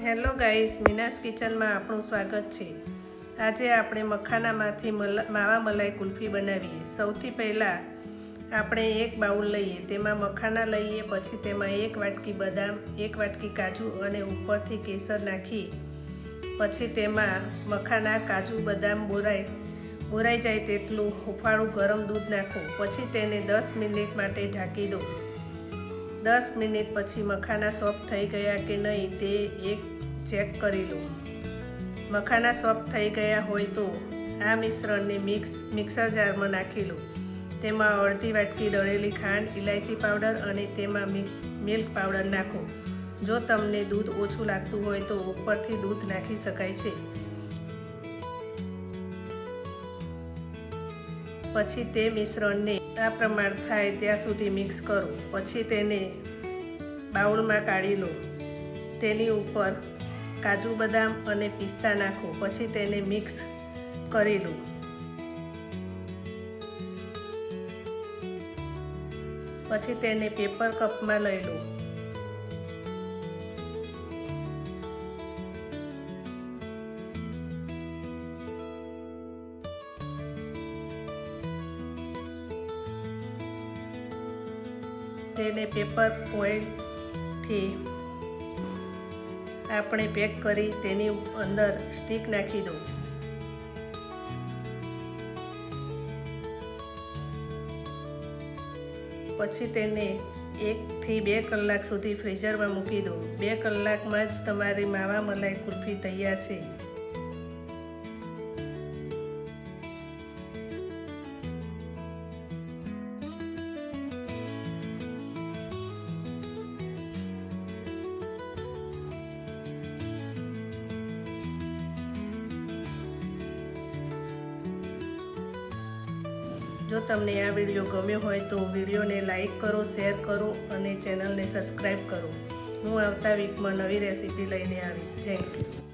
Hello guys, Meena's કિચનમાં આપણું સ્વાગત છે। આજે આપણે મખાનામાંથી માવા મલાઈ કુલ્ફી બનાવીએ। સૌથી પહેલાં આપણે એક બાઉલ લઈએ, તેમાં મખાના લઈએ, પછી તેમાં 1 વાટકી બદામ, 1 વાટકી કાજુ અને ઉપરથી કેસર નાખી પછી તેમાં મખાના, કાજુ, બદામ બોરાઈ જાય તેટલું હુંફાળું ગરમ દૂધ નાખો। પછી તેને 10 મિનિટ માટે ઢાંકી દો। 10 મિનિટ પછી મખાના સોફ્ટ થઈ ગયા કે નહીં તે ચેક કરી લો। મખાના સોફ્ટ થઈ ગયા હોય તો આ મિશ્રણને મિક્સર જારમાં નાખી લો। તેમાં અડધી વાટકી દળેલી ખાંડ, ઇલાયચી પાવડર અને તેમાં મિલ્ક પાવડર નાખો। જો તમને દૂધ ઓછું લાગતું હોય તો ઉપરથી દૂધ નાખી શકાય છે। પછી તે મિશ્રણને આ પ્રમાણ થાય ત્યાં સુધી મિક્સ કરો। પછી તેને બાઉલમાં કાઢી લો। તેની ઉપર કાજુ, બદામ અને પિસ્તા નાખો। પછી તેને મિક્સ કરી લો। પછી તેને પેપર કપમાં લઈ લો। તેને પેપર ઓઇલથી આપણે પેક કરી તેની અંદર સ્ટીક નાખી દો। પછી તેને 1 થી 2 કલાક સુધી ફ્રીઝરમાં મૂકી દો। 2 કલાકમાં જ તમારી માવા મલાઈ કુલ્ફી તૈયાર છે। જો તમને આ વિડીયો ગમ્યો હોય તો વિડીયોને લાઈક કરો, શેર કરો અને ચેનલને સબસ્ક્રાઈબ કરો। હું આવતા વીકમાં નવી રેસીપી લઈને આવીશ। Thank you.